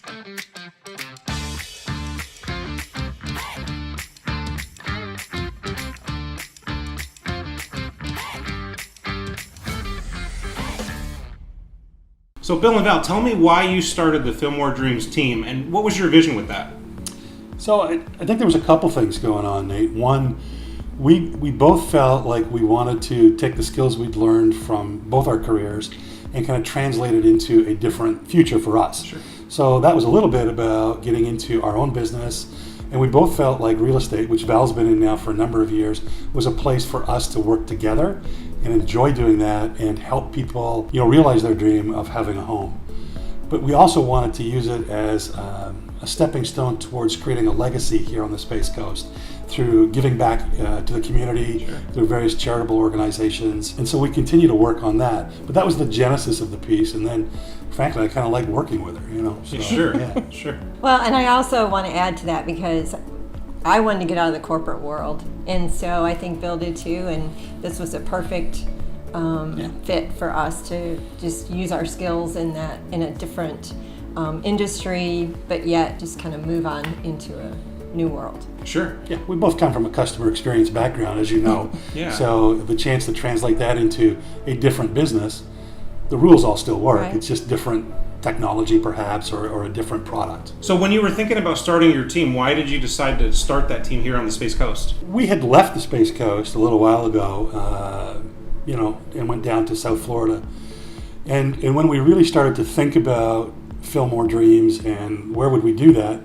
So Bill and Val, tell me why you started the Fillmore Dreams team and what was your vision with that? So I think there was a couple things going on, Nate. One, we both felt like we wanted to take the skills we'd learned from both our careers and kind of translate it into a different future for us. Sure. So that was a little bit about getting into our own business, and we both felt like real estate, which Val's been in now for a number of years, was a place for us to work together and enjoy doing that and help people, realize their dream of having a home. But we also wanted to use it as a stepping stone towards creating a legacy here on the Space Coast through giving back to the community, Sure. through various charitable organizations. And so we continue to work on that. But that was the genesis of the piece. And then, frankly, I kind of like working with her, So, Sure, yeah. Sure. Well, and I also want to add to that because I wanted to get out of the corporate world. And so I think Bill did too. And this was a perfect fit for us to just use our skills in a different industry, but yet just kind of move on into a new world. Sure. Yeah, we both come from a customer experience background, as you know. Yeah. So the chance to translate that into a different business, the rules all still work. Right. It's just different technology, perhaps, or a different product. So when you were thinking about starting your team, why did you decide to start that team here on the Space Coast? We had left the Space Coast a little while ago, and went down to South Florida. And when we really started to think about Fillmore Dreams and where would we do that,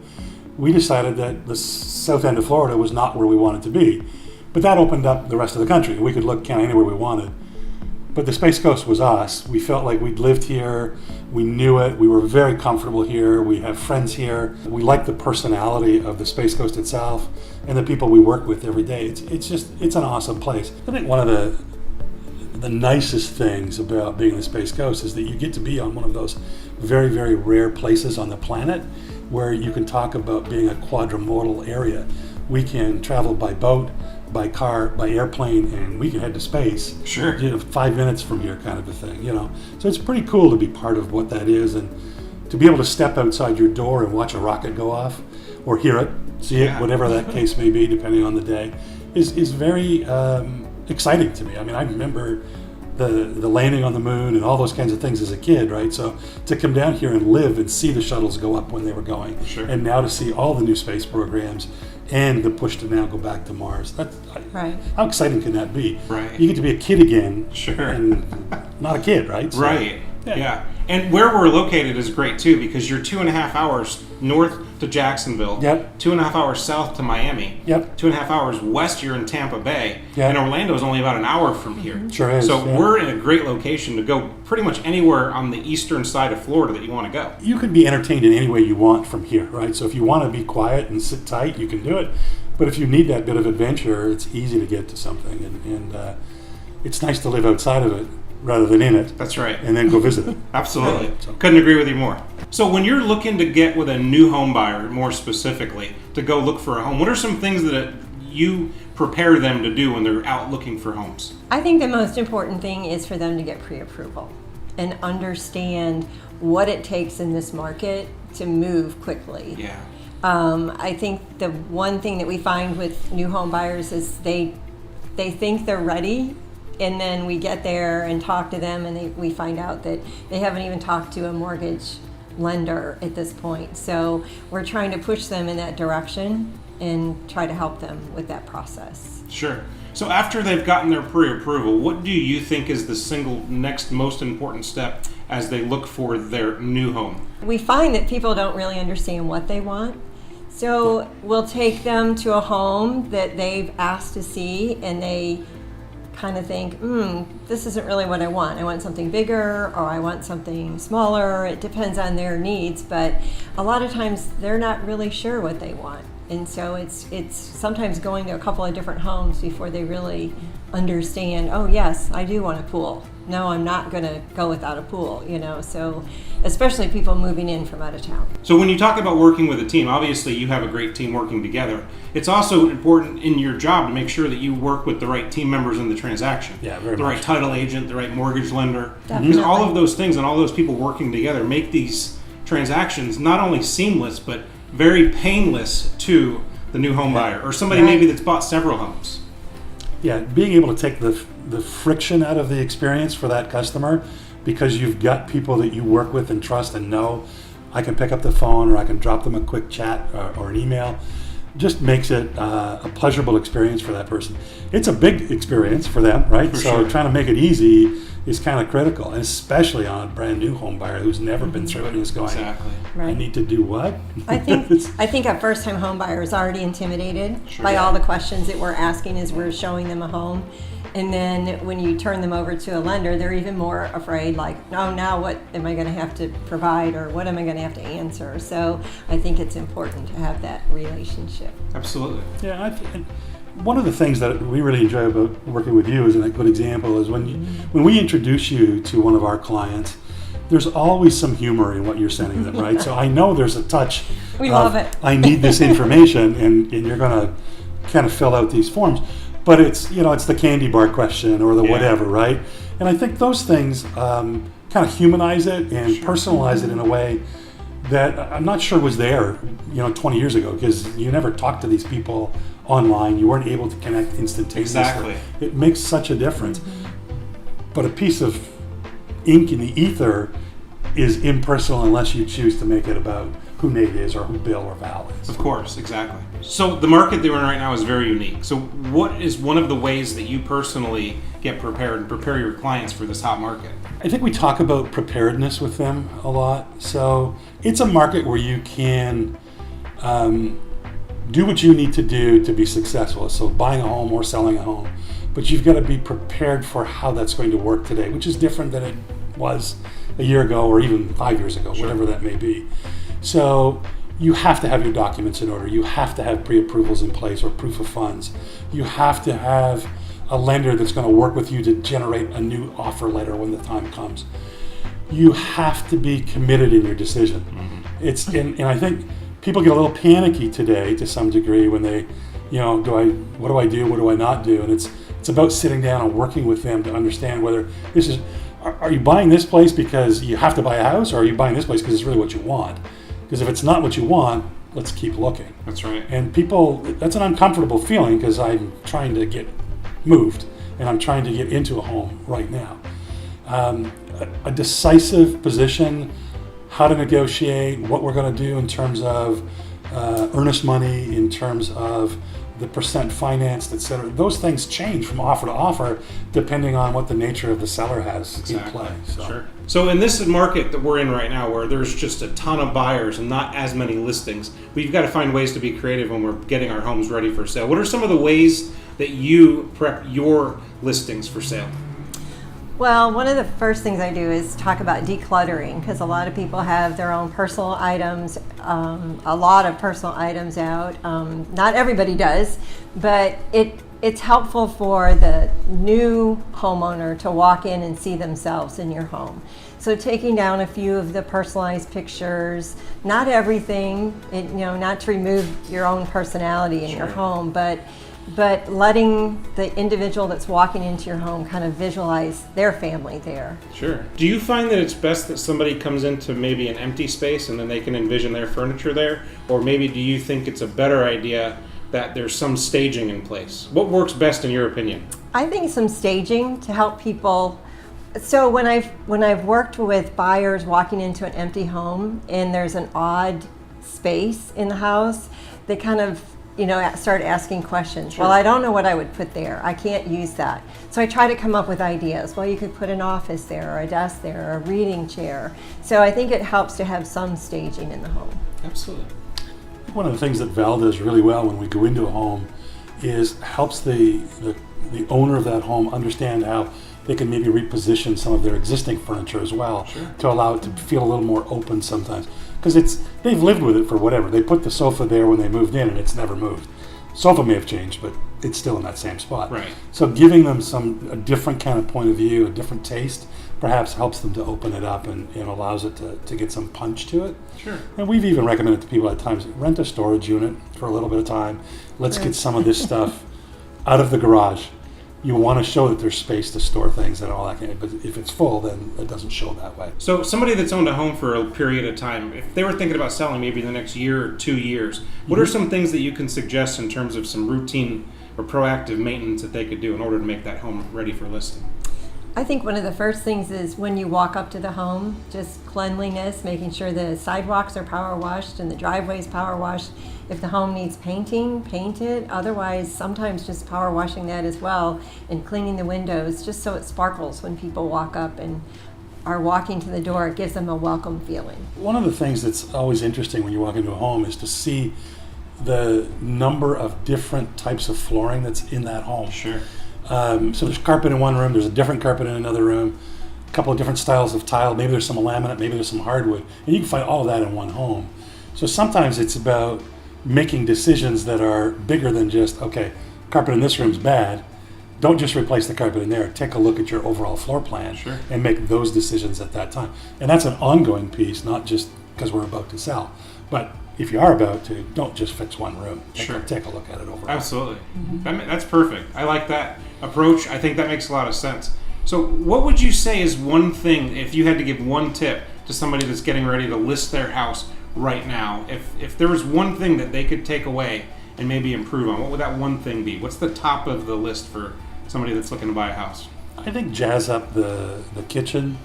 we decided that the south end of Florida was not where we wanted to be. But that opened up the rest of the country. We could look kind of anywhere we wanted. But the Space Coast was us. We felt like we'd lived here. We knew it. We were very comfortable here. We have friends here. We like the personality of the Space Coast itself and the people we work with every day. It's an awesome place. I think one of the nicest things about being in the Space Coast is that you get to be on one of those very, very rare places on the planet where you can talk about being a quadrumodal area. We can travel by boat, by car, by airplane, and we can head to space. Sure. 5 minutes from here, kind of a thing. So it's pretty cool to be part of what that is, and to be able to step outside your door and watch a rocket go off, or hear it, see it, whatever that case may be, depending on the day, is very exciting to me. I mean, I remember the landing on the moon and all those kinds of things as a kid, right? So to come down here and live and see the shuttles go up when they were going, Sure. and now to see all the new space programs and the push to now go back to Mars. Right. How exciting can that be? Right. You get to be a kid again, Sure. and not a kid, right? So, Right. Yeah. Yeah. And where we're located is great too because you're 2.5 hours north to Jacksonville. Yep. 2.5 hours south to Miami. Yep. 2.5 hours west, you're in Tampa Bay. Yeah. And Orlando is only about an hour from here. Sure is. So yeah. we're in a great location to go pretty much anywhere on the eastern side of Florida that you want to go. You can be entertained in any way you want from here, right? So if you want to be quiet and sit tight, you can do it. But if you need that bit of adventure, it's easy to get to something, and it's nice to live outside of it rather than in it, That's right. and then go visit it. Absolutely. Right, so. Couldn't agree with you more. So when you're looking to get with a new home buyer, more specifically, to go look for a home, what are some things that you prepare them to do when they're out looking for homes? I think the most important thing is for them to get pre-approval and understand what it takes in this market to move quickly. Yeah. I think the one thing that we find with new home buyers is they think they're ready, and then we get there and talk to them, and we find out that they haven't even talked to a mortgage lender at this point. So we're trying to push them in that direction and try to help them with that process. Sure. So after they've gotten their pre-approval, what do you think is the single next most important step as they look for their new home? We find that people don't really understand what they want. So we'll take them to a home that they've asked to see, and they kind of think, this isn't really what I want. I want something bigger, or I want something smaller. It depends on their needs, but a lot of times they're not really sure what they want. And so it's sometimes going to a couple of different homes before they really understand, oh yes, I do want a pool. No, I'm not going to go without a pool, so especially people moving in from out of town. So when you talk about working with a team, obviously you have a great team working together. It's also important in your job to make sure that you work with the right team members in the transaction. Yeah, very the much. right title agent, the right mortgage lender. Definitely. Because all of those things and all those people working together make these transactions not only seamless but very painless to the new home buyer or somebody maybe that's bought several homes. Yeah, being able to take the friction out of the experience for that customer, because you've got people that you work with and trust and know. I can pick up the phone, or I can drop them a quick chat or an email. Just makes it a pleasurable experience for that person. It's a big experience for them, right? So trying to make it easy is kind of critical, and especially on a brand new home buyer who's never been through it and is going, I need to do what? I think a first-time home buyer is already intimidated by all the questions that we're asking as we're showing them a home. And then when you turn them over to a lender, they're even more afraid, like, oh, now what am I going to have to provide, or what am I going to have to answer? So I think it's important to have that relationship. Absolutely. Yeah, one of the things that we really enjoy about working with you, as a good example, is when we introduce you to one of our clients, there's always some humor in what you're sending them, right? So I know there's a touch. We love it. I need this information, and you're going to kind of fill out these forms. But it's, it's the candy bar question or the whatever, right? And I think those things kind of humanize it and personalize it in a way that I'm not sure was there, 20 years ago, because you never talked to these people online. You weren't able to connect instantaneously. Exactly. It makes such a difference. But a piece of ink in the ether is impersonal unless you choose to make it about who Nate is or who Bill or Val is. Of course, exactly. So the market that we're in right now is very unique. So what is one of the ways that you personally get prepared and prepare your clients for this hot market? I think we talk about preparedness with them a lot. So it's a market where you can do what you need to do to be successful. So buying a home or selling a home. But you've got to be prepared for how that's going to work today, which is different than it was a year ago or even 5 years ago, whatever that may be. So you have to have your documents in order. You have to have pre-approvals in place or proof of funds. You have to have a lender that's going to work with you to generate a new offer letter when the time comes. You have to be committed in your decision. And I think people get a little panicky today to some degree when they, what do I do? What do I not do? And it's about sitting down and working with them to understand whether this is, are you buying this place because you have to buy a house, or are you buying this place because it's really what you want? Because if it's not what you want, let's keep looking. That's right. And people, that's an uncomfortable feeling, because I'm trying to get moved and I'm trying to get into a home right now. A decisive position, how to negotiate, what we're going to do in terms of earnest money, in terms of the percent financed, etc. Those things change from offer to offer depending on what the nature of the seller has in play. So in this market that we're in right now, where there's just a ton of buyers and not as many listings, we've got to find ways to be creative when we're getting our homes ready for sale. What are some of the ways that you prep your listings for sale? Well, one of the first things I do is talk about decluttering, because a lot of people have their own personal items, a lot of personal items out. Not everybody does, but it's helpful for the new homeowner to walk in and see themselves in your home. So taking down a few of the personalized pictures, not everything, not to remove your own personality in your home, but letting the individual that's walking into your home kind of visualize their family there. Sure. Do you find that it's best that somebody comes into maybe an empty space and then they can envision their furniture there? Or maybe do you think it's a better idea that there's some staging in place? What works best in your opinion? I think some staging to help people. So when I've worked with buyers walking into an empty home and there's an odd space in the house, they kind of start asking questions. Well, I don't know what I would put there. I can't use that. So I try to come up with ideas. Well, you could put an office there, or a desk there, or a reading chair. So I think it helps to have some staging in the home. Absolutely. One of the things that Val does really well when we go into a home is helps the owner of that home understand how they can maybe reposition some of their existing furniture as well, to allow it to feel a little more open sometimes. Because they've lived with it for whatever. They put the sofa there when they moved in and it's never moved. Sofa may have changed, but it's still in that same spot. Right. So giving them a different kind of point of view, a different taste, perhaps helps them to open it up and allows it to get some punch to it. Sure. And we've even recommended to people at times, rent a storage unit for a little bit of time. Let's get some of this stuff out of the garage you want to show that there's space to store things and all that kind of, but if it's full, then it doesn't show that way. So somebody that's owned a home for a period of time, if they were thinking about selling maybe in the next year or 2 years, what are some things that you can suggest in terms of some routine or proactive maintenance that they could do in order to make that home ready for listing? I think one of the first things is when you walk up to the home, just cleanliness, making sure the sidewalks are power washed and the driveway's power washed. If the home needs painting, paint it. Otherwise, sometimes just power washing that as well and cleaning the windows just so it sparkles when people walk up and are walking to the door. It gives them a welcome feeling. One of the things that's always interesting when you walk into a home is to see the number of different types of flooring that's in that home. Sure. So there's carpet in one room, there's a different carpet in another room, a couple of different styles of tile, maybe there's some laminate, maybe there's some hardwood, and you can find all of that in one home. So sometimes it's about making decisions that are bigger than just, okay, carpet in this room's bad. Don't just replace the carpet in there. Take a look at your overall floor plan and make those decisions at that time. And that's an ongoing piece, not just because we're about to sell. But if you are about to, don't just fix one room. Take a look at it overall. Absolutely. That's perfect. I like that approach. I think that makes a lot of sense. So what would you say is one thing, if you had to give one tip to somebody that's getting ready to list their house right now, if there was one thing that they could take away and maybe improve on, what would that one thing be? What's the top of the list for somebody that's looking to buy a house? I think jazz up the kitchen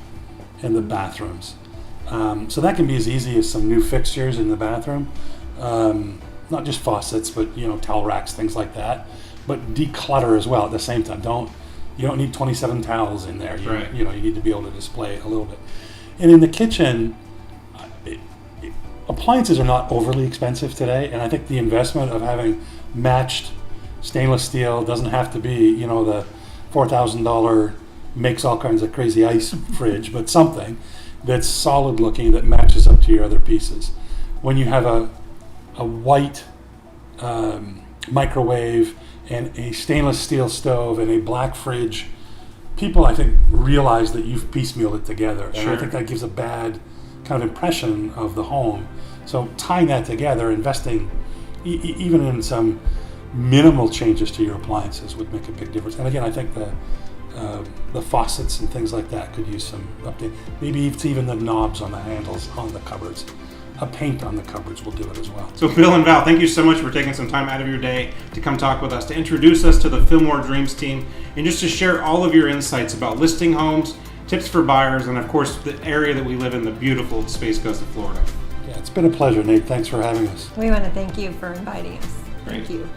and the bathrooms. So that can be as easy as some new fixtures in the bathroom, not just faucets, but towel racks, things like that. But declutter as well at the same time. You don't need 27 towels in there. You need to be able to display a little bit. And in the kitchen, appliances are not overly expensive today, and I think the investment of having matched stainless steel doesn't have to be the $4,000 makes all kinds of crazy ice fridge, but something that's solid looking that matches up to your other pieces. When you have a white microwave and a stainless steel stove and a black fridge, people I think realize that you've piecemealed it together. And I think that gives a bad kind of impression of the home. So tying that together, investing even in some minimal changes to your appliances would make a big difference. And again, I think the faucets and things like that could use some update. Maybe it's even the knobs on the handles on the cupboards. A paint on the cupboards will do it as well. So Bill and Val, thank you so much for taking some time out of your day to come talk with us, to introduce us to the Fillmore Dreams team, and just to share all of your insights about listing homes, tips for buyers, and of course the area that we live in, the beautiful Space Coast of Florida. Yeah, it's been a pleasure, Nate. Thanks for having us. We want to thank you for inviting us. Great. Thank you.